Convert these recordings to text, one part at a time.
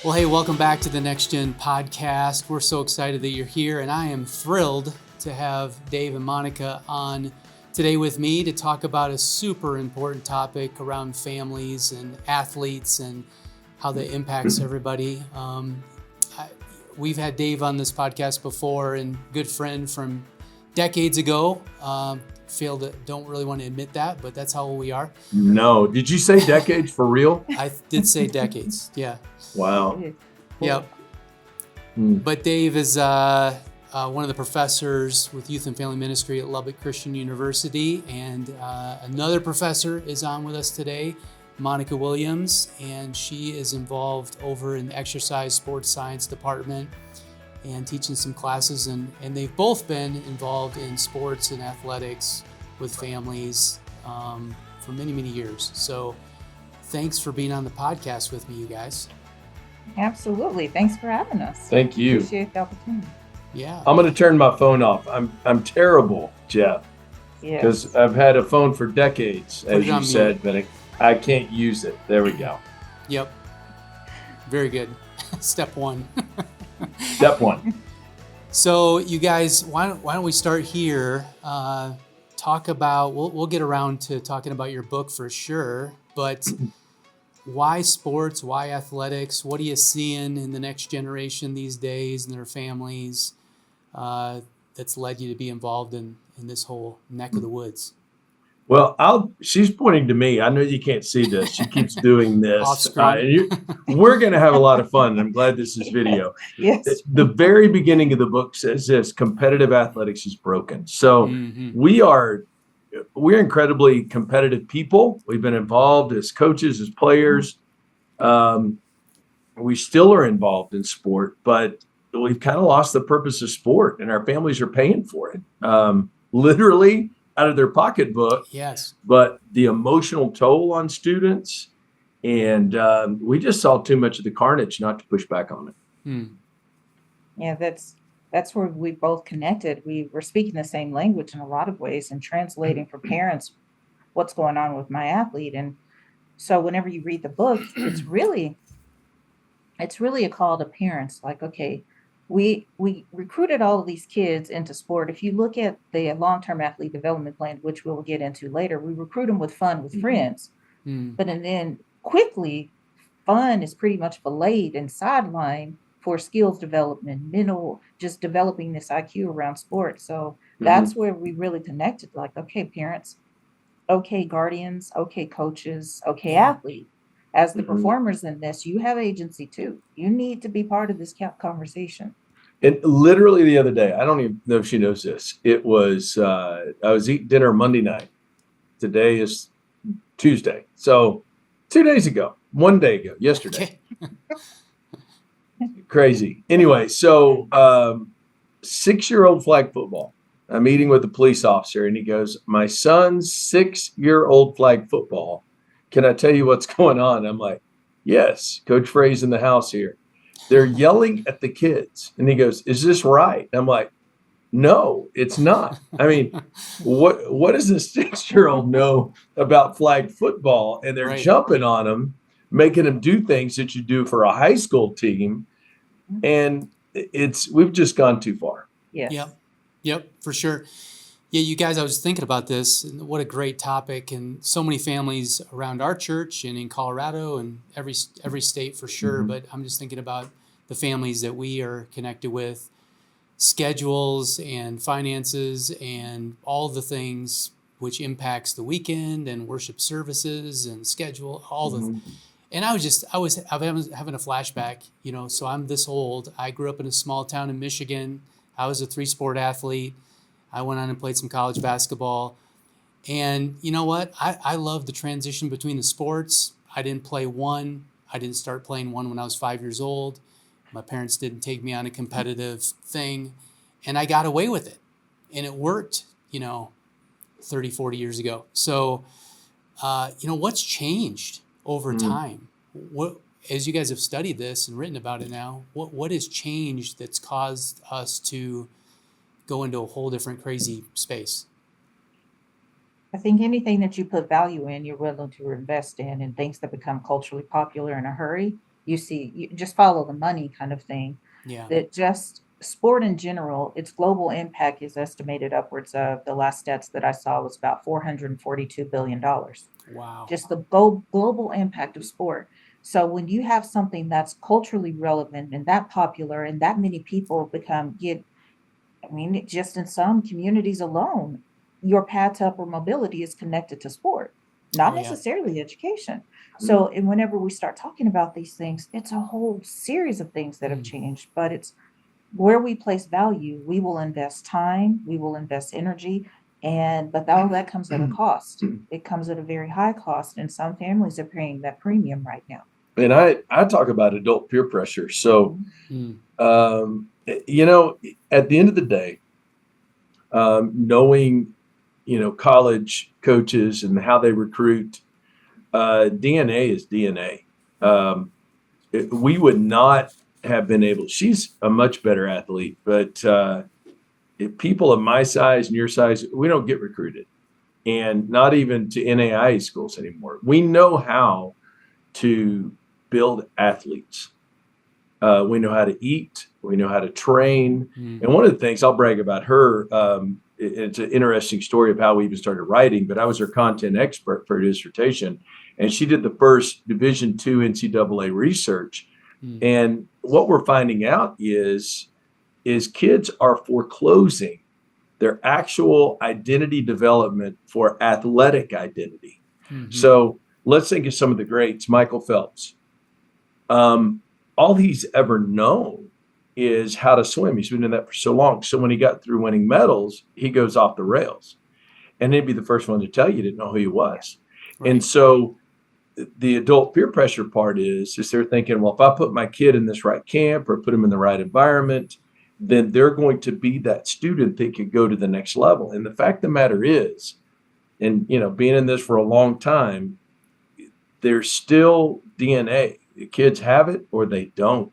Well, hey, welcome back to the Next Gen podcast. We're so excited that you're here, and I am thrilled to have Dave and Monica on today with me to talk about a super important topic around families and athletes and how that impacts everybody. We've had Dave on this podcast before, and good friend from decades ago. Don't really want to admit that, but that's how old we are. No. Did you say decades for real? I did say decades. Yeah. Wow. Yep. But Dave is one of the professors with Youth and Family Ministry at Lubbock Christian University, and another professor is on with us today, Monica Williams, and she is involved over in the exercise sports science department and teaching some classes, and they've both been involved in sports and athletics with families for many, many years. So thanks for being on the podcast with me, you guys. Absolutely. Thanks for having us. Thank you. Appreciate the opportunity. Yeah. I'm going to turn my phone off. I'm terrible, Jeff, because I've had a phone for decades, as you said, but I can't use it. There we go. Yep. Very good. Step one. Step one. So you guys, why don't we start here? Talk about, we'll get around to talking about your book for sure, but why sports, why athletics? What are you seeing in the next generation these days and their families that's led you to be involved in this whole neck of the woods? Well, she's pointing to me. I know you can't see this. She keeps doing this. Off screen. We're going to have a lot of fun. I'm glad this is video. Yes. The very beginning of the book says this: competitive athletics is broken. So we're incredibly competitive people. We've been involved as coaches, as players. We still are involved in sport, but we've kind of lost the purpose of sport, and our families are paying for it. Literally out of their pocketbook. Yes. But the emotional toll on students, and we just saw too much of the carnage not to push back on it. Yeah, that's where we both connected. We were speaking the same language in a lot of ways and translating for parents what's going on with my athlete. And so whenever you read the book, it's really a call to parents. Like, okay, we recruited all of these kids into sport. If you look at the long-term athlete development plan, which we'll get into later, we recruit them with fun, with friends. But and then quickly, fun is pretty much filleted and sidelined for skills development, mental, just developing this IQ around sports. So that's where we really connected. Like, okay, parents, okay, guardians, okay, coaches, okay, athlete. As the performers in this, you have agency too. You need to be part of this conversation. And literally the other day, I don't even know if she knows this. It was, I was eating dinner Monday night. Today is Tuesday. So 2 days ago, 1 day ago, yesterday. Crazy. Anyway, so 6-year-old flag football. I'm meeting with a police officer, and he goes, "My son's 6-year-old flag football. Can I tell you what's going on?" I'm like, "Yes, Coach Fraze in the house here. They're yelling at the kids." And he goes, "Is this right?" I'm like, "No, it's not." I mean, what does a 6-year-old know about flag football? And they're jumping on them, making them do things that you do for a high school team. And we've just gone too far. Yes. Yep, for sure. Yeah, you guys, I was thinking about this, and what a great topic, and so many families around our church and in Colorado and every state for sure. But I'm just thinking about the families that we are connected with, schedules and finances and all the things which impacts the weekend and worship services and schedule, all the and I was having a flashback, so I'm this old. I grew up in a small town in Michigan. I was a 3-sport athlete. I went on and played some college basketball. And you know what? I love the transition between the sports. I didn't play one. I didn't start playing one when I was 5 years old. My parents didn't take me on a competitive thing. And I got away with it. And it worked, 30, 40 years ago. So, what's changed over time? What, as you guys have studied this and written about it now, what has changed that's caused us to go into a whole different crazy space? I think anything that you put value in, you're willing to invest in, and things that become culturally popular in a hurry, You see, you just follow the money kind of thing. Yeah. That just sport in general, its global impact is estimated upwards of, the last stats that I saw was about $442 billion. Wow. Just the global impact of sport. So when you have something that's culturally relevant and that popular and that many people get, I mean, just in some communities alone, your path to upward mobility is connected to sport, not Oh yeah. necessarily education. So, and whenever we start talking about these things, it's a whole series of things that have Mm. changed, but it's where we place value. We will invest time, we will invest energy, but all that comes at a cost. It comes at a very high cost, and some families are paying that premium right now. And I talk about adult peer pressure. So, Mm. you know, at the end of the day, knowing, college coaches and how they recruit, DNA is DNA. We would not have been able, she's a much better athlete, but if people of my size and your size, we don't get recruited, and not even to NAIA schools anymore. We know how to build athletes. We know how to eat. We know how to train. Mm. And one of the things I'll brag about her, it's an interesting story of how we even started writing, but I was her content expert for her dissertation. And she did the first Division II NCAA research. Mm. And what we're finding out is kids are foreclosing their actual identity development for athletic identity. Mhm. So let's think of some of the greats. Michael Phelps. All he's ever known is how to swim. He's been doing that for so long. So when he got through winning medals, he goes off the rails. And he'd be the first one to tell you didn't know who he was. Right. And so the adult peer pressure part is they're thinking, well, if I put my kid in this right camp or put him in the right environment, then they're going to be that student that could go to the next level. And the fact of the matter is, and being in this for a long time, there's still DNA. The kids have it or they don't.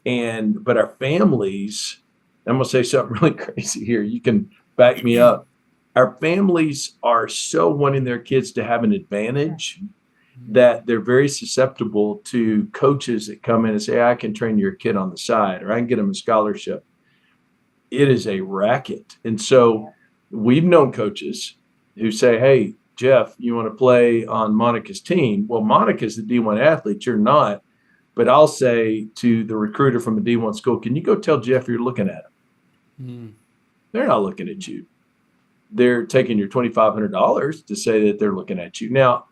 But our families, I'm going to say something really crazy here. You can back me up. Our families are so wanting their kids to have an advantage that they're very susceptible to coaches that come in and say, I can train your kid on the side, or I can get them a scholarship. It is a racket. And so we've known coaches who say, hey, Jeff, you want to play on Monica's team? Well, Monica's the D1 athlete. You're not. But I'll say to the recruiter from a D1 school, can you go tell Jeff you're looking at him? Mm. They're not looking at you. They're taking your $2,500 to say that they're looking at you. Now,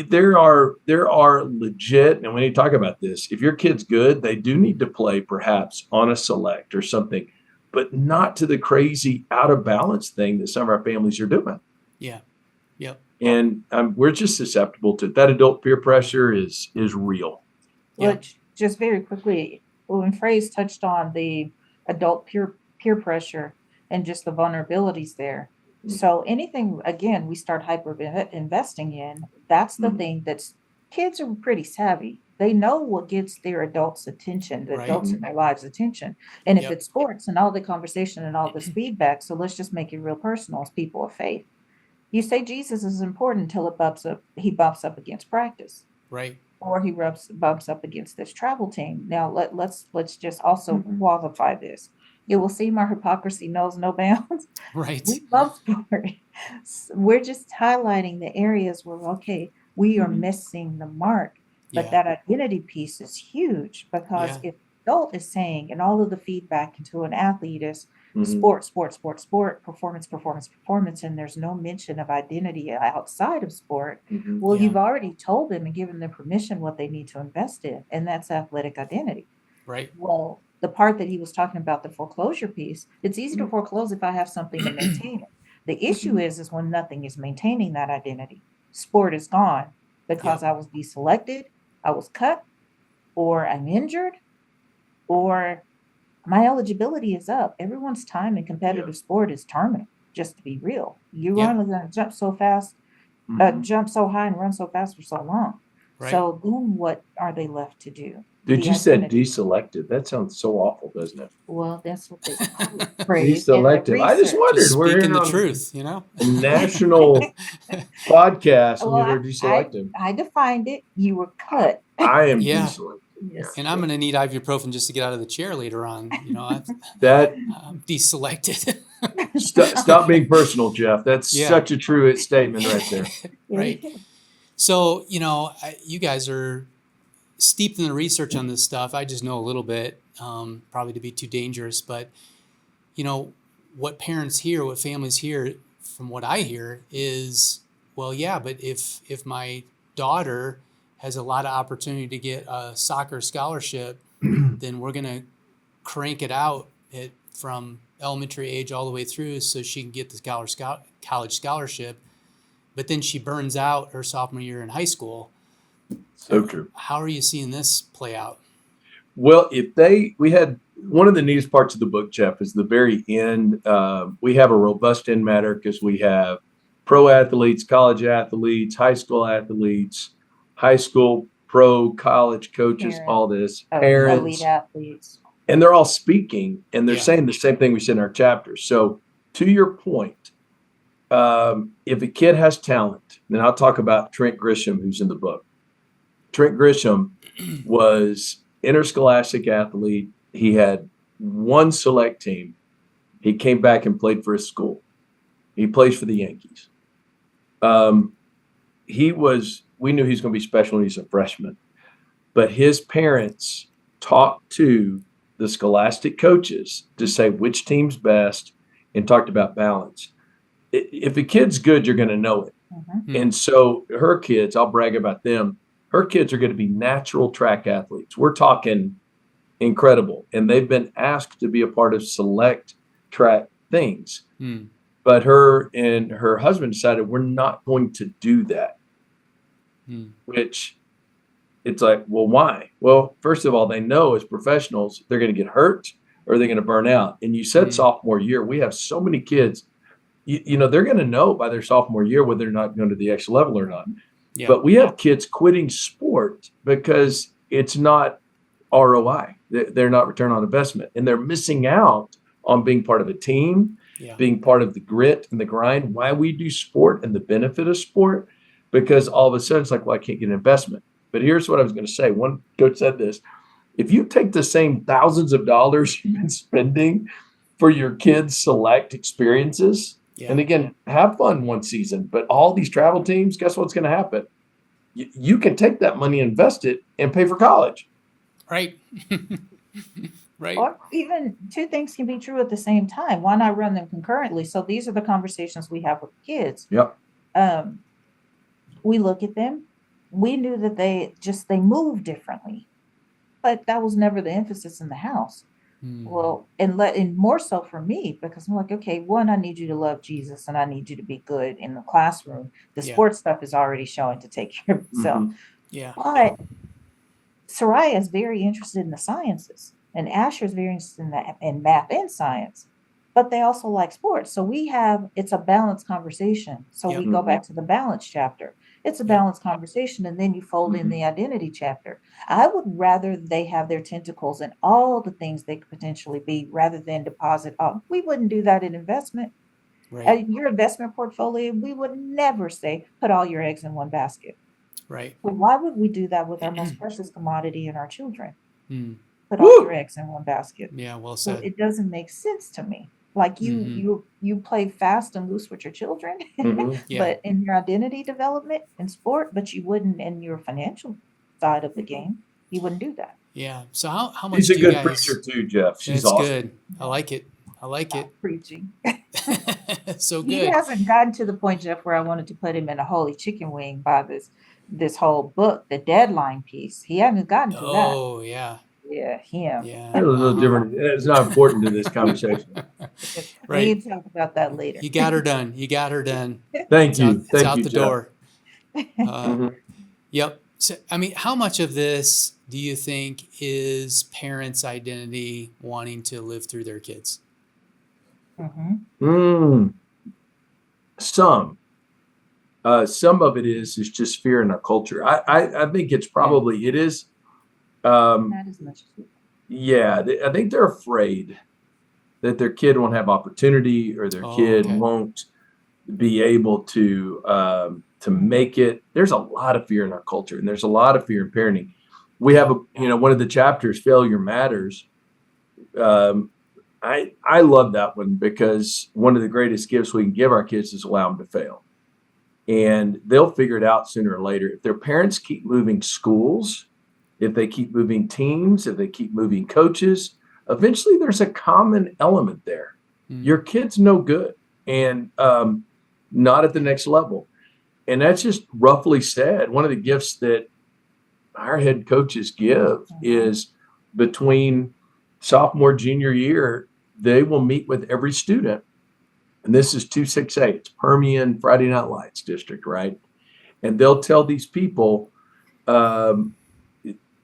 there are legit, and when you talk about this, if your kid's good, they do need to play perhaps on a select or something, but not to the crazy out of balance thing that some of our families are doing. Yeah. Yep. And we're just susceptible to that. Adult peer pressure is real. Well, just very quickly, when Fraze touched on the adult peer pressure and just the vulnerabilities there. So anything, again, we start hyper investing in, that's the thing that's, kids are pretty savvy. They know what gets their adults' attention, the adults in their lives' attention. And if it's sports and all the conversation and all this feedback, so let's just make it real personal as people of faith. You say Jesus is important until he bumps up against practice. Right. Or he bumps up against this travel team. Now let's just also qualify this. It will seem our hypocrisy knows no bounds. Right. We love sport. We're just highlighting the areas where, okay, we are missing the mark. But that identity piece is huge, because if adult is saying, and all of the feedback into an athlete is sport, performance, and there's no mention of identity outside of sport. Well, you've already told them and given them permission what they need to invest in, and that's athletic identity. Right. Well, the part that he was talking about, the foreclosure piece, it's easy to foreclose if I have something to maintain it. The issue is when nothing is maintaining that identity. Sport is gone because I was deselected, I was cut, or I'm injured, or my eligibility is up. Everyone's time in competitive sport is terminal, just to be real. You're only going to jump so fast, jump so high and run so fast for so long. Right. So then what are they left to do? Dude, The you said identity. deselected. That sounds so awful, doesn't it? Well, that's what they call it, phrase in the Deselective. I just research. wondered. Just We're speaking here the on truth, you know? a national podcast, and Well, you're deselected. I defined it. You were cut. I am Yeah. deselected. Yes. And I'm going to need ibuprofen just to get out of the chair later on. You know, That I'm deselected. stop being personal, Jeff. That's Yeah. such a true statement right there. Right. So, you know, you guys are steeped in the research on this stuff. I just know a little bit, probably to be too dangerous. But, you know, what parents hear, what families hear, from what I hear is, well, yeah, but if my daughter has a lot of opportunity to get a soccer scholarship, then we're going to crank it out from elementary age all the way through so she can get the college scholarship. But then she burns out her sophomore year in high school. So true. How are you seeing this play out? Well, we had one of the neatest parts of the book, Jeff, is the very end. We have a robust end matter because we have pro athletes, college athletes, high school athletes, high school, pro, college coaches, all this, parents, elite athletes. and they're all speaking and they're Yeah. saying the same thing we said in our chapters. So to your point, if a kid has talent, then I'll talk about Trent Grisham, who's in the book. Trent Grisham was interscholastic athlete. He had one select team. He came back and played for his school. He plays for the Yankees. We knew he was going to be special when he was a freshman, but his parents talked to the scholastic coaches to say which team's best and talked about balance. If a kid's good, you're going to know it. Mm-hmm. And so her kids, I'll brag about them. Her kids are going to be natural track athletes. We're talking incredible. And they've been asked to be a part of select track things. Hmm. But her and her husband decided we're not going to do that. Which it's like, well, why? Well, first of all, they know as professionals, they're going to get hurt or they're going to burn out. And you said sophomore year, we have so many kids, you know, they're going to know by their sophomore year whether they're not going to the X level or not. Yeah. But we have kids quitting sport because it's not ROI. They're not return on investment. And they're missing out on being part of a team, being part of the grit and the grind, why we do sport and the benefit of sport, because all of a sudden it's like, well, I can't get an investment. But here's what I was going to say. One coach said this: if you take the same thousands of dollars you've been spending for your kids' select experiences, and again, have fun one season, but all these travel teams, guess what's going to happen? You can take that money, invest it, and pay for college. Right. Right. Or even two things can be true at the same time. Why not run them concurrently? So these are the conversations we have with kids. Yep. We look at them. We knew that they move differently, but that was never the emphasis in the house. Well, and more so for me, because I'm like, okay, one, I need you to love Jesus and I need you to be good in the classroom. The sports stuff is already showing to take care of itself. Yeah. But Soraya is very interested in the sciences and Asher is very interested in math and science, but they also like sports. So it's a balanced conversation. So we go back to the balance chapter. It's a balanced conversation. And then you fold in the identity chapter. I would rather they have their tentacles in all the things they could potentially be rather than deposit all. We wouldn't do that in investment. Right. Your investment portfolio, we would never say, put all your eggs in one basket. Right. But why would we do that with our most precious commodity in our children? Put Woo! all your eggs in one basket. Yeah, well So said. it doesn't make sense to me. Like you play fast and loose with your children, but in your identity development and sport, but you wouldn't in your financial side of the game, you wouldn't do that. Yeah. So how much She's a do you good guys? preacher too, Jeff. She's That's awesome. good. I like it. Preaching. So He good. hasn't gotten to the point, Jeff, where I wanted to put him in a holy chicken wing by this whole book, the deadline piece. He hasn't gotten to that. Oh yeah. Yeah, him. Yeah. That's a little different. It's not important to this conversation. Right. We can talk about that later. You got her done. You got her done. Thank you. It's Thank out you, the Jeff. door. Mhm. Yep. So, I mean, how much of this do you think is parents' identity wanting to live through their kids? Mhm. Some. Some of it is just fear in our culture. I think it's probably, it is. Not as much as we. Yeah, I think they're afraid that their kid won't have opportunity or their kid okay. won't be able to make it. There's a lot of fear in our culture, and there's a lot of fear in parenting. We have one of the chapters, Failure Matters. I love that one because one of the greatest gifts we can give our kids is allow them to fail. And they'll figure it out sooner or later. If their parents keep moving schools, if they keep moving teams, if they keep moving coaches, eventually there's a common element there. Your kid's no good and not at the next level. And that's just roughly said. One of the gifts that our head coaches give is between sophomore, junior year, they will meet with every student. And this is 268. It's Permian Friday Night Lights district, right? And they'll tell these people,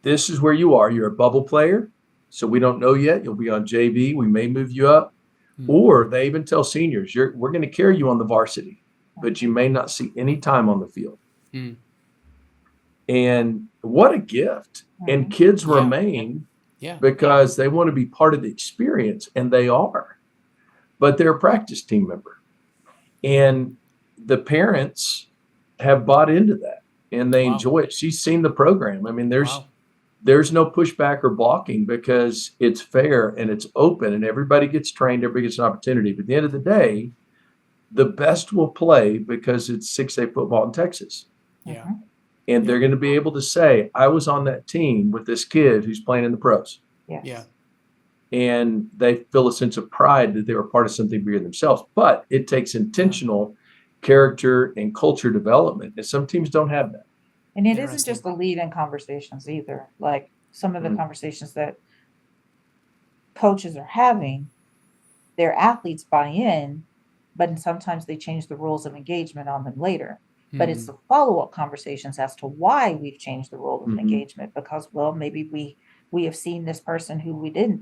this is where you are. You're a bubble player. So we don't know yet. You'll be on JV. We may move you up. Or they even tell seniors, we're going to carry you on the varsity, but you may not see any time on the field. And what a gift. And kids remain because they want to be part of the experience, and they are. But they're a practice team member. And the parents have bought into that, and they enjoy it. She's seen the program. I mean, there's no pushback or blocking because it's fair and it's open and everybody gets trained, everybody gets an opportunity. But at the end of the day, the best will play because it's 6A football in Texas. And they're going to be able to say, I was on that team with this kid who's playing in the pros. And they feel a sense of pride that they were part of something bigger than themselves. But it takes intentional character and culture development. And some teams don't have that. And it isn't just the lead in conversations either. Like some of the conversations that coaches are having, their athletes buy in, but sometimes they change the rules of engagement on them later. But it's the follow-up conversations as to why we've changed the rule of engagement, because, well, maybe we have seen this person who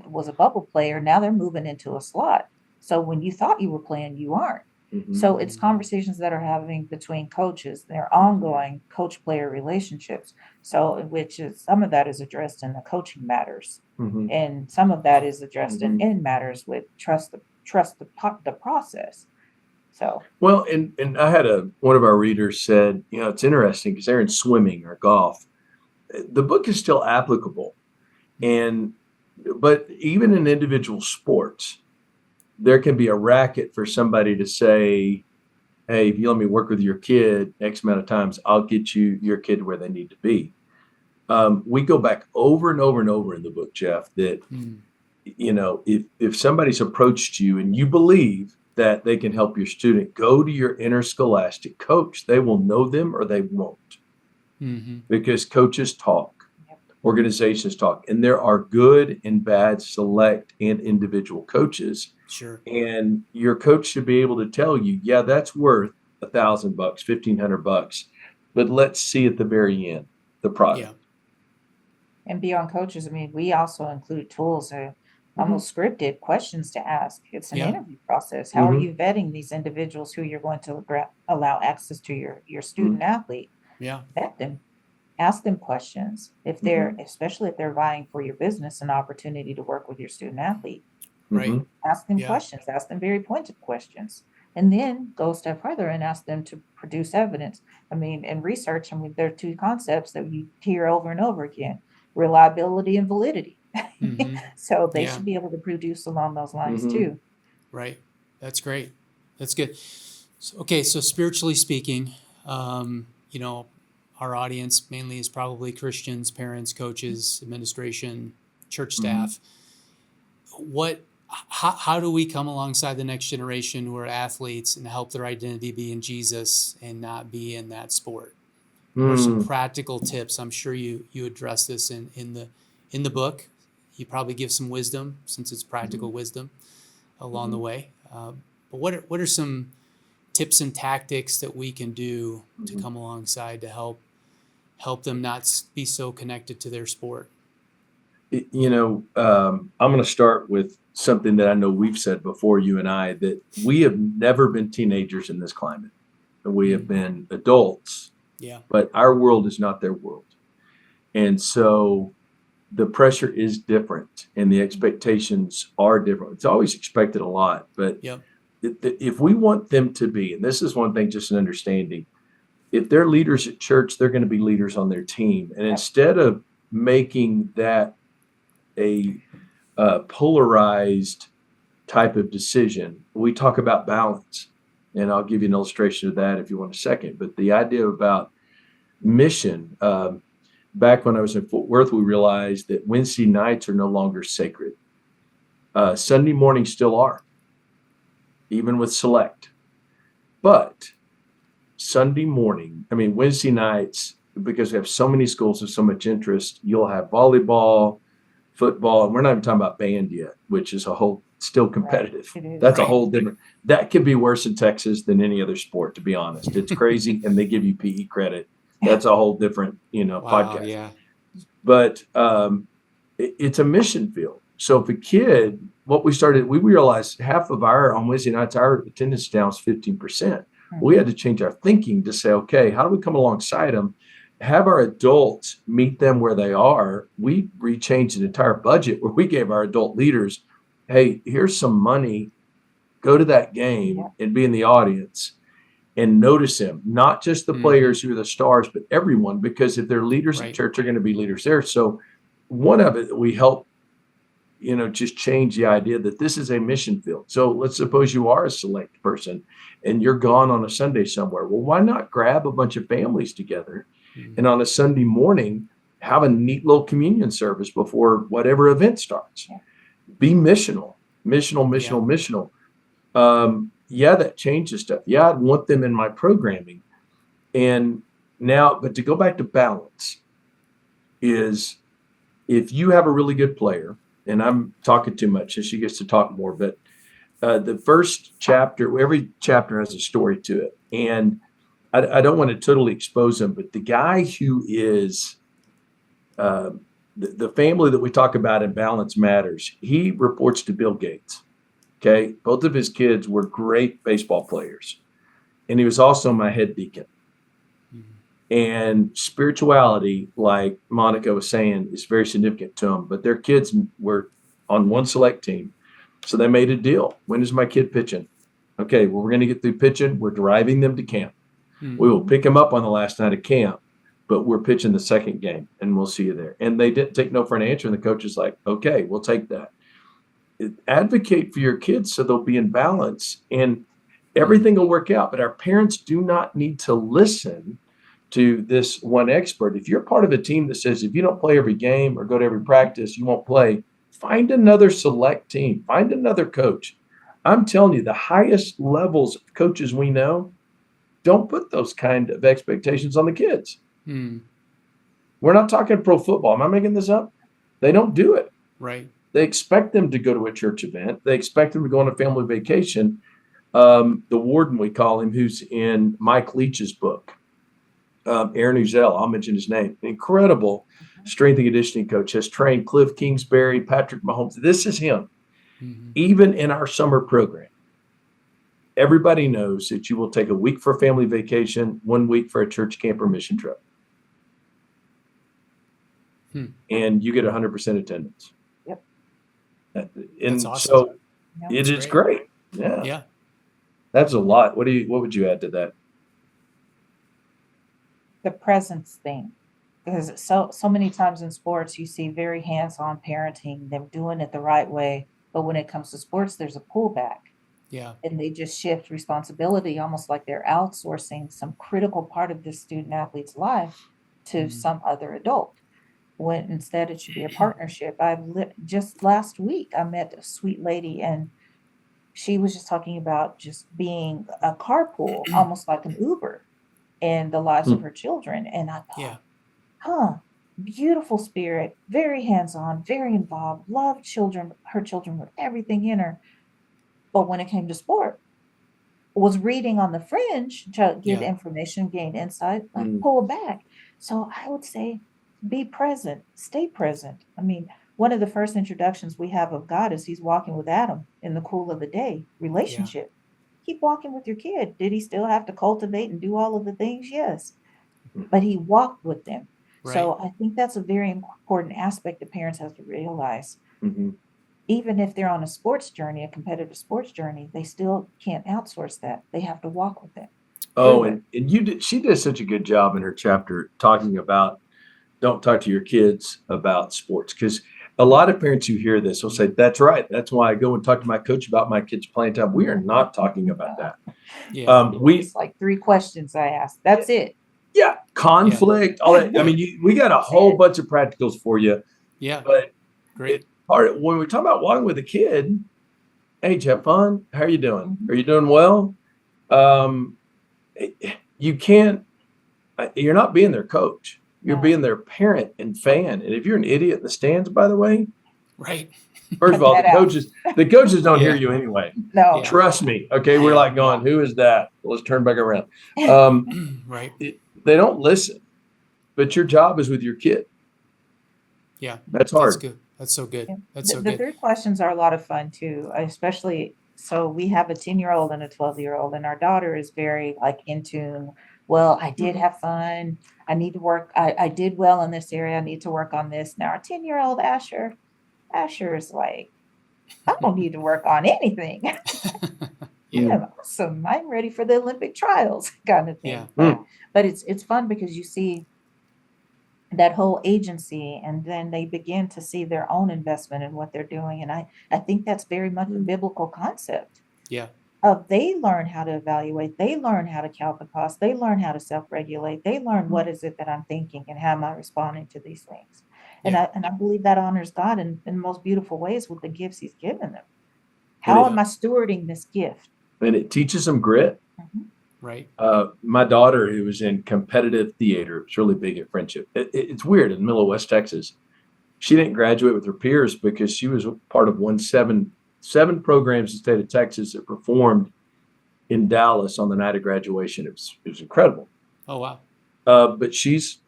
was a bubble player. Now they're moving into a slot. So when you thought you were playing, you aren't. So it's conversations that are having between coaches, their ongoing coach-player relationships. So which is some of that is addressed in the coaching matters, and some of that is addressed in matters with trust the process. So well, and I had one of our readers said, it's interesting because they're in swimming or golf. The book is still applicable, but even in individual sports, there can be a racket for somebody to say, hey, if you let me work with your kid X amount of times, I'll get your kid where they need to be. We go back over and over and over in the book, Jeff, that, if somebody's approached you and you believe that they can help your student, go to your interscholastic coach. They will know them or they won't. Because coaches talk. Organizations talk, and there are good and bad select and individual coaches. Sure. And your coach should be able to tell you, yeah, that's worth $1,000, $1,500, but let's see at the very end the product. And beyond coaches, I mean, we also include tools, almost scripted questions to ask. It's an interview process. How are you vetting these individuals who you're going to allow access to your student athlete? Vet them. Ask them questions if they're, especially if they're vying for your business, an opportunity to work with your student athlete. Right. Ask them questions. Ask them very pointed questions, and then go a step further and ask them to produce evidence. I mean, in research, there are two concepts that you hear over and over again: reliability and validity. So they should be able to produce along those lines too. Right. That's great. That's good. So spiritually speaking, our audience mainly is probably Christians, parents, coaches, administration, church staff. How do we come alongside the next generation who are athletes and help their identity be in Jesus and not be in that sport? What are some practical tips? I'm sure you address this in the book. You probably give some wisdom, since it's practical wisdom along the way. But what are some tips and tactics that we can do to come alongside to help them not be so connected to their sport? I'm going to start with something that I know we've said before, you and I, that we have never been teenagers in this climate. We have been adults, Yeah. but our world is not their world. And so the pressure is different and the expectations are different. It's always expected a lot, but Yep. if we want them to be, and this is one thing, just an understanding, if they're leaders at church, they're going to be leaders on their team. And instead of making that a polarized type of decision, we talk about balance. And I'll give you an illustration of that if you want a second. But the idea about mission, back when I was in Fort Worth, we realized that Wednesday nights are no longer sacred. Sunday mornings still are, even with select. But Sunday morning, Wednesday nights, because we have so many schools with so much interest, you'll have volleyball, football, and we're not even talking about band yet, which is a whole still competitive. Right. That's a whole different, that could be worse in Texas than any other sport, to be honest. It's crazy. And they give you PE credit. That's a whole different, Wow. podcast. Yeah. But it's a mission field. So if a kid, we realized half of on Wednesday nights, our attendance down is 15%. We had to change our thinking to say, okay, how do we come alongside them, have our adults meet them where they are? We rechanged an entire budget where we gave our adult leaders, hey, here's some money, go to that game and be in the audience and notice them, not just the players who are the stars, but everyone, because if they're leaders at church, they're going to be leaders there. So one of it, we help, just change the idea that this is a mission field. So let's suppose you are a select person and you're gone on a Sunday somewhere. Well, why not grab a bunch of families together and on a Sunday morning, have a neat little communion service before whatever event starts? Yeah. Be missional. That changes stuff. Yeah, I'd want them in my programming. And now, but to go back to balance is if you have a really good player, and I'm talking too much, so she gets to talk more, but the first chapter, every chapter has a story to it. And I don't want to totally expose him, but the guy who is the family that we talk about in Balance Matters, he reports to Bill Gates. Okay. Both of his kids were great baseball players. And he was also my head deacon. And spirituality, like Monica was saying, is very significant to them. But their kids were on one select team. So they made a deal. When is my kid pitching? Okay, well, we're going to get through pitching. We're driving them to camp. We will pick them up on the last night of camp, but we're pitching the second game, and we'll see you there. And they didn't take no for an answer. And the coach is like, okay, we'll take that. Advocate for your kids so they'll be in balance, and everything will work out. But our parents do not need to listen to this one expert. If you're part of a team that says if you don't play every game or go to every practice, you won't play, find another select team, find another coach. I'm telling you, the highest levels of coaches we know don't put those kind of expectations on the kids. We're not talking pro football. Am I making this up? They don't do it. Right. They expect them to go to a church event. They expect them to go on a family vacation. The warden, we call him, who's in Mike Leach's book, Aaron Uzel, I'll mention his name, incredible strength and conditioning coach, has trained Cliff Kingsbury, Patrick Mahomes. This is him. Even in our summer program, everybody knows that you will take a week for a family vacation, 1 week for a church camp or mission trip. And you get 100% attendance. Yep. And That's awesome. so Yep. it's great. Yeah. That's a lot. What would you add to that? The presence thing, because so many times in sports you see very hands-on parenting, them doing it the right way, but when it comes to sports there's a pullback, and they just shift responsibility, almost like they're outsourcing some critical part of this student athlete's life to some other adult, when instead it should be a partnership. Just last week I met a sweet lady, and she was just talking about just being a carpool, almost like an Uber, in the lives of her children. And I thought, beautiful spirit, very hands-on, very involved, loved children, her children with everything in her. But when it came to sport, was reading on the fringe to get information, gain insight, pull back. So I would say be present, stay present. I mean, one of the first introductions we have of God is he's walking with Adam in the cool of the day relationship. keep walking with your kid. Did he still have to cultivate and do all of the things? Yes. But he walked with them. Right. So I think that's a very important aspect that parents have to realize. Mhm. Even if they're on a sports journey, a competitive sports journey, they still can't outsource that. They have to walk with it. Oh, through it. and she did such a good job in her chapter talking about don't talk to your kids about sports, because a lot of parents who hear this will say, that's right. That's why I go and talk to my coach about my kids playing time. We are not talking about that. Yeah. It's like 3 questions I asked. That's it. Yeah, conflict, all that. I mean, we got a whole bunch of practicals for you, Yeah. but Great. when we talk about walking with a kid, hey, did you have fun? How are you doing? Are you doing well? You can't, you're not being their coach. You're No. being their parent and fan. And if you're an idiot in the stands, by the way, Right. first of all, Cut that out. the coaches don't hear Yeah. you anyway. No. Yeah. Trust me. Okay. We're Yeah. like going, who is that? Let's turn back around. Right. They don't listen, but your job is with your kid. Yeah. That's That's hard. good. That's so good. Yeah. That's so The good. 3 questions are a lot of fun too, especially so we have a 10-year-old and a 12-year-old, and our daughter is very like in tune. Well, I did have fun. I need to work. I did well in this area. I need to work on this. Now our 10-year-old Asher is like, I don't need to work on anything. Yeah. I'm awesome. I'm ready for the Olympic trials kind of thing. Yeah. But it's fun because you see that whole agency, and then they begin to see their own investment in what they're doing. And I think that's very much a biblical concept Yeah. of they learn how to evaluate, they learn how to count the cost, they learn how to self-regulate, they learn what is it that I'm thinking and how am I responding to these things. And Yeah. I believe that honors God in the most beautiful ways with the gifts he's given them. How am I stewarding this gift? And it teaches them grit. Right. My daughter, who was in competitive theater, was really big at friendship. It's weird in the middle of West Texas. She didn't graduate with her peers because she was part of seven programs in the state of Texas that performed in Dallas on the night of graduation. It was incredible. Oh, wow. But she's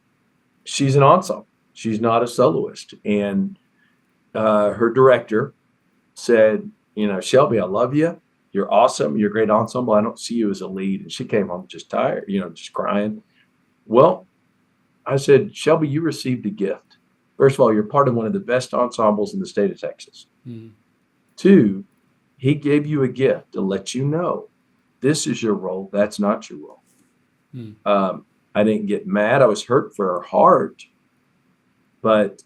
an ensemble. She's not a soloist. And her director said, Shelby, I love you. You're awesome. You're a great ensemble. I don't see you as a lead. And she came home just tired, just crying. Well, I said, Shelby, you received a gift. First of all, you're part of one of the best ensembles in the state of Texas. Mm. 2, he gave you a gift to let you know this is your role. That's not your role. Mm. I didn't get mad. I was hurt for her heart, but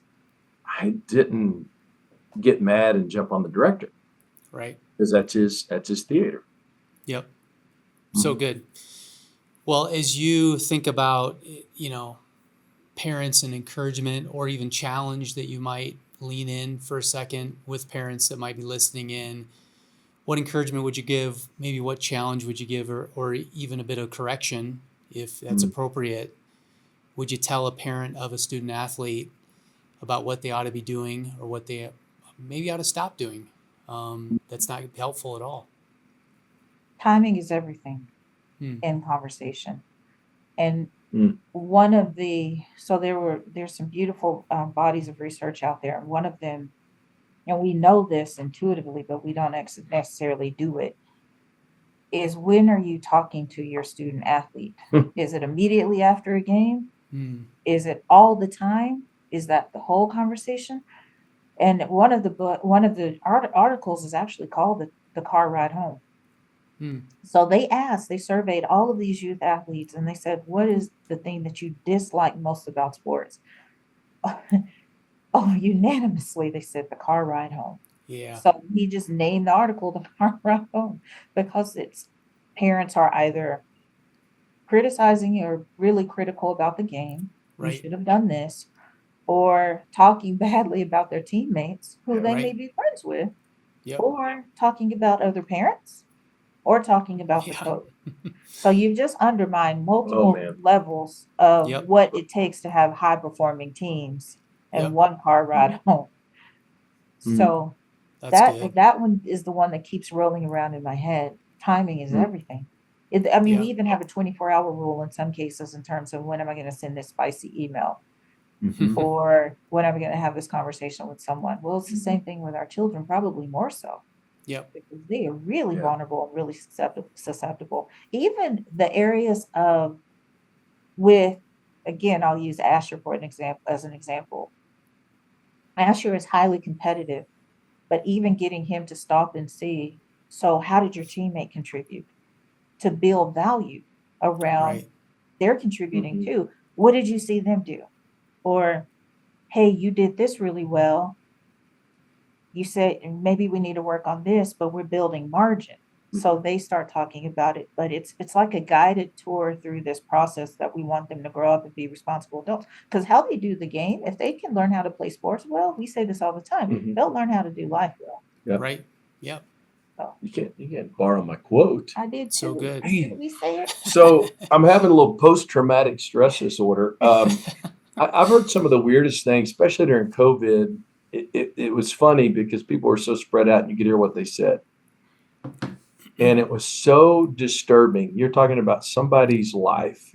I didn't get mad and jump on the director. Right. Because that's his theater. Yep. So good. Well, as you think about, parents and encouragement or even challenge that you might lean in for a second with parents that might be listening in, what encouragement would you give? Maybe what challenge would you give, or even a bit of correction if that's appropriate? Would you tell a parent of a student athlete about what they ought to be doing or what they maybe ought to stop doing? That's not helpful at all. Timing is everything in conversation. And there's some beautiful bodies of research out there. And one of them, and we know this intuitively, but we don't necessarily do it, is when are you talking to your student athlete? Is it immediately after a game? Is it all the time? Is that the whole conversation? And one of the articles is actually called the car ride home. So they surveyed all of these youth athletes, and they said, what is the thing that you dislike most about sports? Unanimously, they said the car ride home. Yeah. So he just named the article the car ride home because parents are either criticizing or really critical about the game. Right. You should have done this. Or talking badly about their teammates who they may be friends with. Yep. Or talking about other parents, or talking about the coach. So you've just undermined multiple levels of what it takes to have high performing teams and one car ride home. So that one is the one that keeps rolling around in my head. Timing is everything. We even have a 24-hour rule in some cases in terms of when am I going to send this spicy email? Or when am I going to have this conversation with someone? Well, it's the same thing with our children, probably more so. Yep. because they are really Yeah. vulnerable and really susceptible. Even the areas of with, again, I'll use Asher for an example as an example. Asher is highly competitive, but even getting him to stop and see, so how did your teammate contribute to build value around Right. they're contributing Mhm. too? What did you see them do? Or, hey, you did this really well. You said maybe we need to work on this, but we're building margin. So they start talking about it, but it's like a guided tour through this process that we want them to grow up and be responsible adults. Because how they do the game, if they can learn how to play sports well, we say this all the time, Mhm. they'll learn how to do life well. Yeah. Right. Yep. So You can't borrow my quote. I did So too. good. Man. We say it. So I'm having a little post-traumatic stress disorder. I've heard some of the weirdest things, especially during COVID. It was funny because people were so spread out and you could hear what they said. And it was so disturbing. You're talking about somebody's life.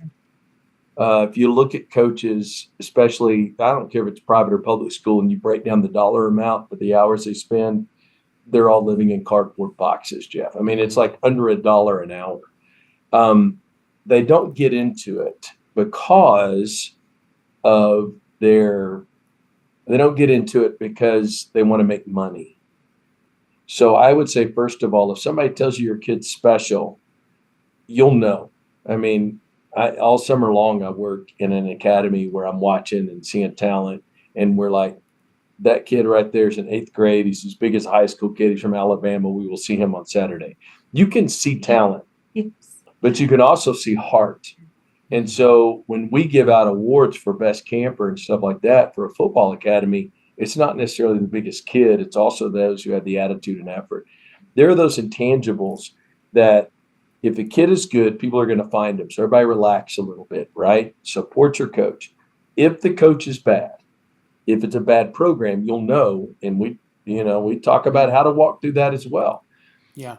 If you look at coaches, especially, I don't care if it's private or public school, and you break down the dollar amount for the hours they spend, they're all living in cardboard boxes, Jeff. I mean, it's like under $1 an hour. They don't get into it because of they don't get into it because they want to make money. So I would say, first of all, if somebody tells you your kid's special, you'll know. I mean, all summer long, I work in an academy where I'm watching and seeing talent, and we're like, that kid right there is in 8th grade. He's as big as a high school kid. He's from Alabama. We will see him on Saturday. You can see talent, but you can also see heart. And so when we give out awards for best camper and stuff like that for a football academy, it's not necessarily the biggest kid. It's also those who have the attitude and effort. There are those intangibles that if a kid is good, people are going to find him. So everybody relax a little bit, right? Support your coach. If the coach is bad, if it's a bad program, you'll know. And we talk about how to walk through that as well. Yeah.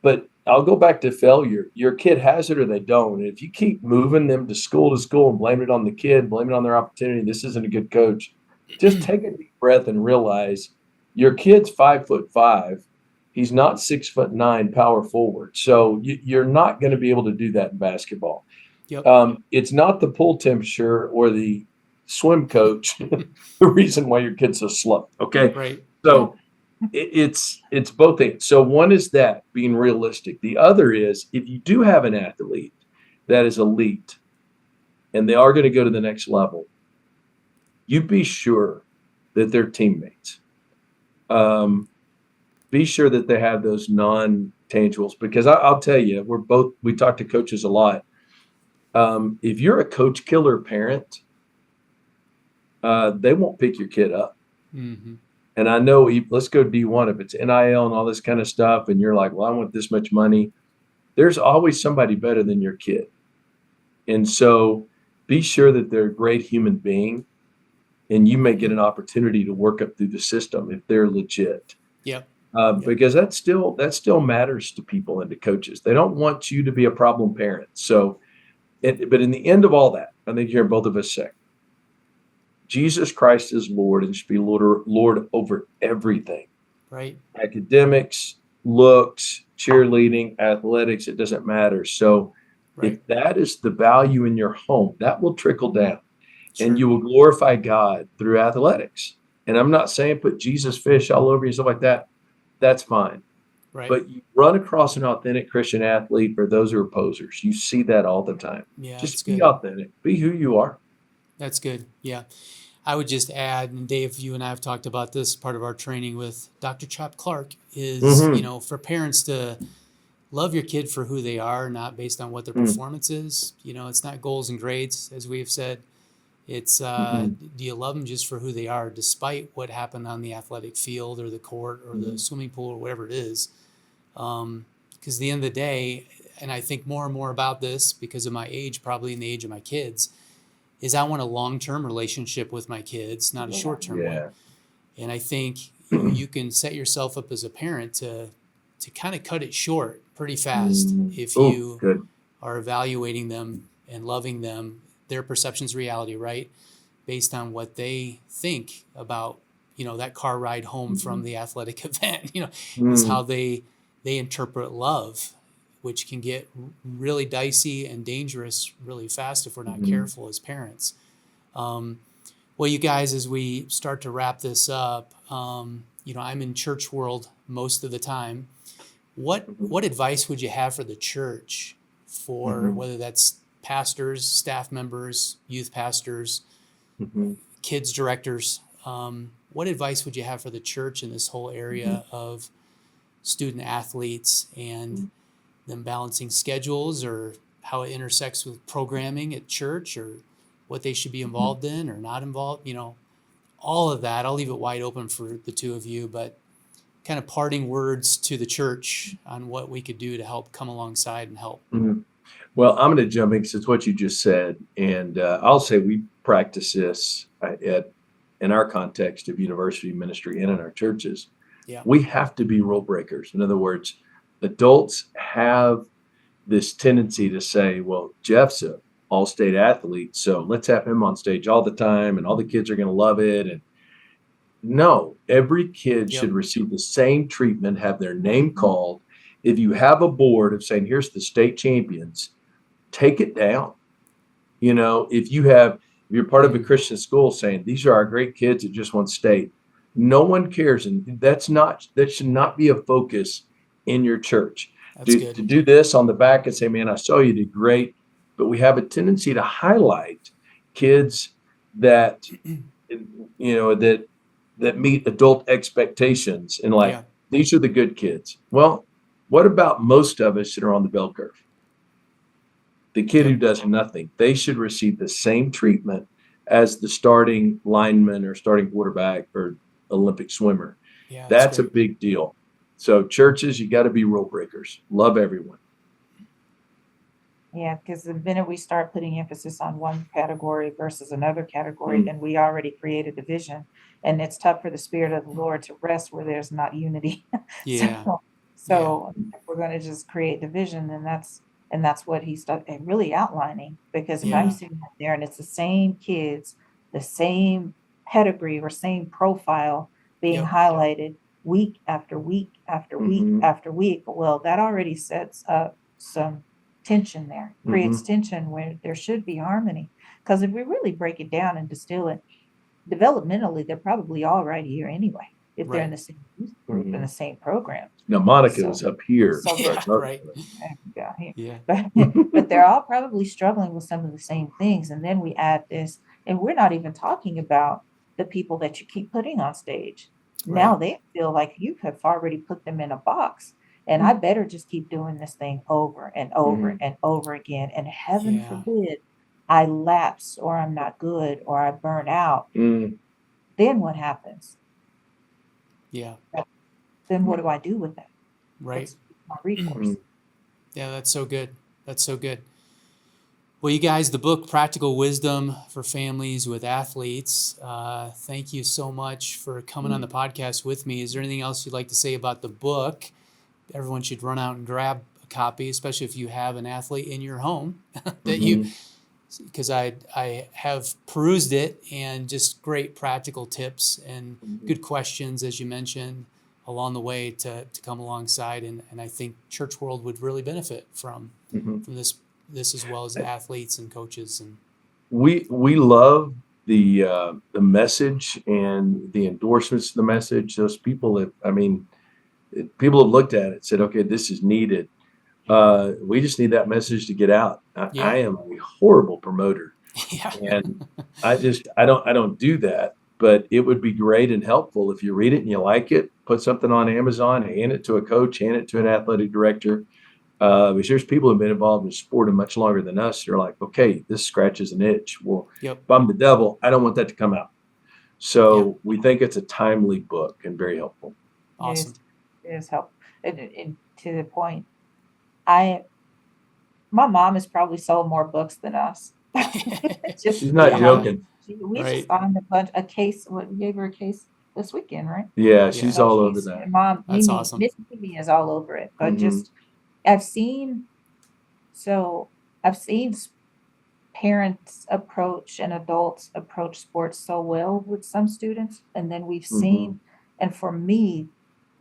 But I'll go back to failure. Your kid has it or they don't. And if you keep moving them to school and blame it on the kid, blame it on their opportunity, this isn't a good coach. Just take a deep breath and realize your kid's 5'5". He's not 6'9" power forward. So you're not going to be able to do that in basketball. Yep. It's not the pool temperature or the swim coach the reason why your kid's so slow. Okay. Right. So it's both things. So one is that being realistic. The other is if you do have an athlete that is elite and they are going to go to the next level, you be sure that they're teammates. Be sure that they have those non-tangibles, because I'll tell you, we talk to coaches a lot. If you're a coach killer parent, they won't pick your kid up. Mm-hmm. And I know, let's go D1, if it's NIL and all this kind of stuff, and you're like, well, I want this much money. There's always somebody better than your kid. And so be sure that they're a great human being, and you may get an opportunity to work up through the system if they're legit. Yep. Because that still matters to people and to coaches. They don't want you to be a problem parent. So, but in the end of all that, I think you hear both of us say, Jesus Christ is Lord and should be Lord over everything. Right. Academics, looks, cheerleading, athletics, it doesn't matter. So if that is the value in your home, that will trickle down. Sure. And you will glorify God through athletics. And I'm not saying put Jesus fish all over you, stuff like that. That's fine. Right. But you run across an authentic Christian athlete or those who are posers. You see that all the time. Yeah, just be authentic. Be who you are. That's good. Yeah. I would just add, and Dave, you and I have talked about this, part of our training with Dr. Chop Clark is, for parents to love your kid for who they are, not based on what their performance is. It's not goals and grades, as we have said. It's, do you love them just for who they are, despite what happened on the athletic field or the court or the swimming pool or whatever it is? Because at the end of the day, and I think more and more about this because of my age, probably in the age of my kids, is I want a long-term relationship with my kids, not a short-term one. And I think you can set yourself up as a parent to kind of cut it short pretty fast if you are evaluating them and loving them, their perception's reality, right? Based on what they think about, that car ride home from the athletic event, is Mm. how they interpret love, which can get really dicey and dangerous really fast if we're not Mhm. careful as parents. Well, you guys, as we start to wrap this up, I'm in church world most of the time. What advice would you have for the church, for Mhm. whether that's pastors, staff members, youth pastors, Mhm. kids directors? What advice would you have for the church in this whole area of student athletes and them balancing schedules, or how it intersects with programming at church, or what they should be involved in or not involved? All of that. I'll leave it wide open for the two of you, but kind of parting words to the church on what we could do to help come alongside and help. Mhm. Well, I'm going to jump in because it's what you just said, and I'll say we practice this in our context of university ministry and in our churches. Yeah. We have to be rule breakers. In other words, adults have this tendency to say, well, Jeff's a all-state athlete, so let's have him on stage all the time, and all the kids are going to love it. And no, every kid Yep. should receive the same treatment, have their name called. If you have a board of saying, here's the state champions, take it down. If you're part of a Christian school saying, these are our great kids that just won state, no one cares. And that should not be a focus in your church. That's To good. do this on the back and say, man, I saw you did great. But we have a tendency to highlight kids that, that meet adult expectations and Yeah. these are the good kids. Well, what about most of us that are on the bell curve? The kid who Yep. does nothing, they should receive the same treatment as the starting lineman or starting quarterback or Olympic swimmer. Yeah, That's a great. big deal. So churches, you got to be rule breakers. Love everyone. Yeah, because the minute we start putting emphasis on one category versus another category, then we already create a division. And it's tough for the Spirit of the Lord to rest where there's not unity. Yeah. So if we're going to just create division, then that's what he's really outlining. Because if I'm Yeah. sitting up there and it's the same kids, the same pedigree or same profile being Yep. highlighted week after week after week Mhm. after week, well, that already sets up some tension there, creates tension where there should be harmony. Because if we really break it down and distill it, developmentally, they're probably all right here anyway, if they're in Right. the same youth group and the same program. Now, Monica So, was up here. so Yeah. Right. yeah, Yeah. but they're all probably struggling with some of the same things. And then we add this, and we're not even talking about the people that you keep putting on stage. Now Right. they feel like you have already put them in a box. And I better just keep doing this thing over and over and over again. And heaven Yeah. forbid I lapse or I'm not good or I burn out. Mm. Then what happens? Yeah. Then what do I do with that? Right. What's my recourse? Yeah, that's so good. That's so good. Well, you guys, the book Practical Wisdom for Families with Athletes. Thank you so much for coming on the podcast with me. Is there anything else you'd like to say about the book? Everyone should run out and grab a copy, especially if you have an athlete in your home because I have perused it, and just great practical tips and good questions, as you mentioned, along the way to come alongside. And I think church world would really benefit from this as well as athletes and coaches. And We love the message and the endorsements of the message. Those people people have looked at it and said, okay, this is needed. We just need that message to get out. I am a horrible promoter, yeah. and I don't do that. But it would be great and helpful if you read it and you like it. Put something on Amazon, hand it to a coach, hand it to an athletic director. Because there's people who've been involved in sport much longer than us. They're like, okay, this scratches an itch. Well, Yep. if I'm the devil, I don't want that to come out. So we think it's a timely book and very helpful. Awesome. It is helpful. And to the point, my mom has probably sold more books than us. She's not joking. We Right. just signed a case. We gave her a case this weekend, right? Yeah, she's So all over that. Mom, That's Mimi, awesome. Miss Mimi is all over it. But Mhm. I've seen parents approach and adults approach sports so well with some students. And then we've seen, and for me,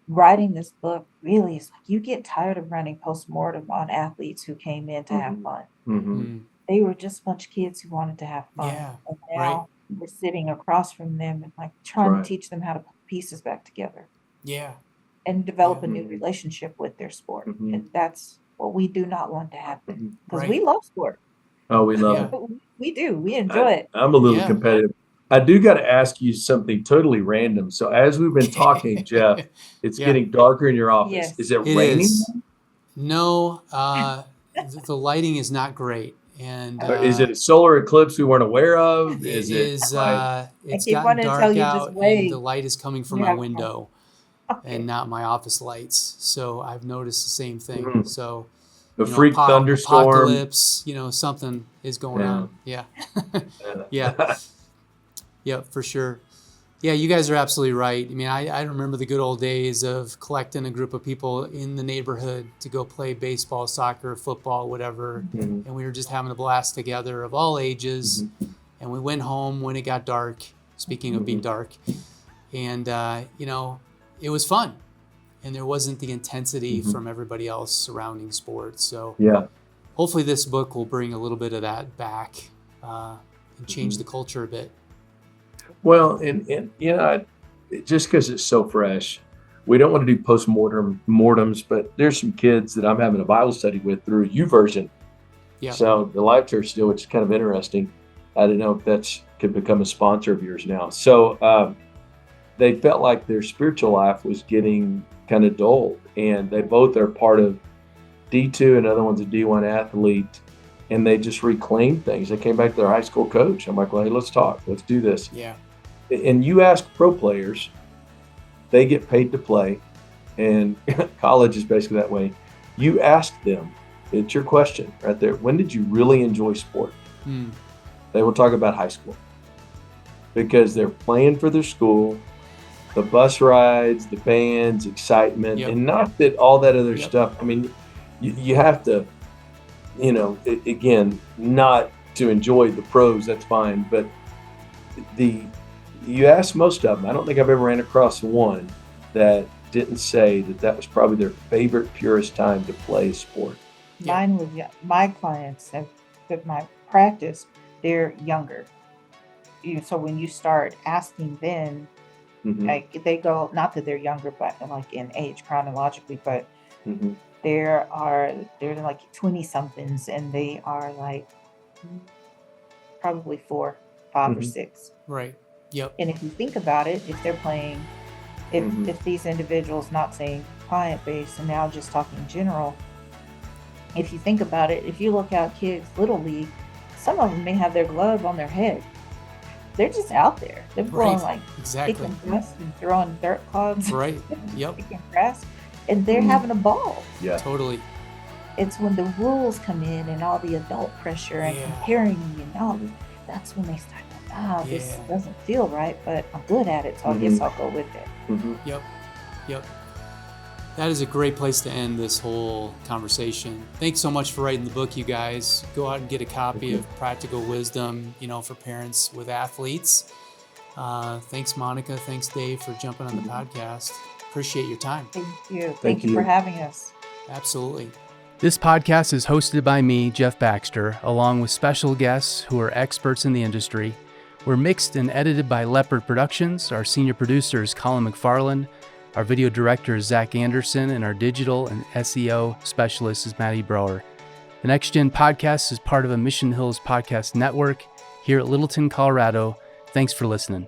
writing this book really is like you get tired of running postmortem on athletes who came in to have fun. Mm. They were just a bunch of kids who wanted to have fun. Yeah, And right. now we're sitting across from them and like trying Right. to teach them how to put pieces back together Yeah. and develop a Yeah. new relationship with their sport. Mhm. And that's what we do not want to happen because Right. we love sport. Oh, we love Yeah. it. We do. We enjoy it. I'm a little Yeah. competitive. I do got to ask you something totally random. So as we've been talking, Jeff, it's Yeah. getting darker in your office. Yes. Is it It raining? is. No, the lighting is not great. And Or is it a solar eclipse we weren't aware of? it Is is, it like, it's keep gotten wanting to tell dark you, just out and wait. the light is coming from You my have to- window Okay. and not my office lights. So I've noticed the same thing. Mhm. So, a freak apo- thunderstorm? apocalypse, something is going Yeah. on. Yeah. Yeah. Yeah, for sure. Yeah, you guys are absolutely right. I mean, I remember the good old days of collecting a group of people in the neighborhood to go play baseball, soccer, football, whatever. Mhm. And we were just having a blast together of all ages. Mm-hmm. And we went home when it got dark, speaking of being dark. And, it was fun. And there wasn't the intensity from everybody else surrounding sports. So Yeah. hopefully this book will bring a little bit of that back and change the culture a bit. Well, and just because it's so fresh, we don't want to do mortems, but there's some kids that I'm having a Bible study with through YouVersion. Yeah. So the Live Church still, which is kind of interesting. I don't know if that's could become a sponsor of yours now. So they felt like their spiritual life was getting kind of dulled, and they both are part of D2, another one's a D1 athlete, and they just reclaimed things. They came back to their high school coach. I'm like, well, hey, let's talk. Let's do this. Yeah. And you ask pro players, they get paid to play, and college is basically that way. You ask them, it's your question right there. When did you really enjoy sport? Mm. They will talk about high school because they're playing for their school, the bus rides, the bands, excitement, Yep. and not that all that other Yep. stuff. I mean, you have to, again, not to enjoy the pros, that's fine. But you ask most of them, I don't think I've ever ran across one that didn't say that was probably their favorite, purest time to play sport. Yeah. Mine was my clients that my practice, they're younger. So when you start asking them, Mhm. like they go, not that they're younger, but like in age chronologically, but Mhm. they're like 20 somethings and they are like probably 4, 5 or Mhm. 6. Right. Yep. And if you think about it, if they're playing, if these individuals, not saying client base and now just talking general, if you think about it, if you look out kids little league, some of them may have their glove on their head. They're just out there. They're blowing Right. like Exactly. kicking dust and throwing dirt clods, Right. Yep. kicking grass, and they're Mhm. having a ball. Yeah. Totally. It's when the rules come in and all the adult pressure and Yeah. comparing you and all that's when they start going, this Yeah. doesn't feel right, but I'm good at it, so I guess I'll go with it. Mhm. Yep. Yep. That is a great place to end this whole conversation. Thanks so much for writing the book, you guys. Go out and get a copy of Practical Wisdom, for parents with athletes. Thanks, Monica. Thanks, Dave, for jumping on the podcast. Appreciate your time. Thank you. Thank you you. for having us. Absolutely. This podcast is hosted by me, Jeff Baxter, along with special guests who are experts in the industry. We're mixed and edited by Leopard Productions. Our senior producer is Colin McFarland. Our video director is Zach Anderson, and our digital and SEO specialist is Maddie Brower. The Next Gen Podcast is part of a Mission Hills podcast network here at Littleton, Colorado. Thanks for listening.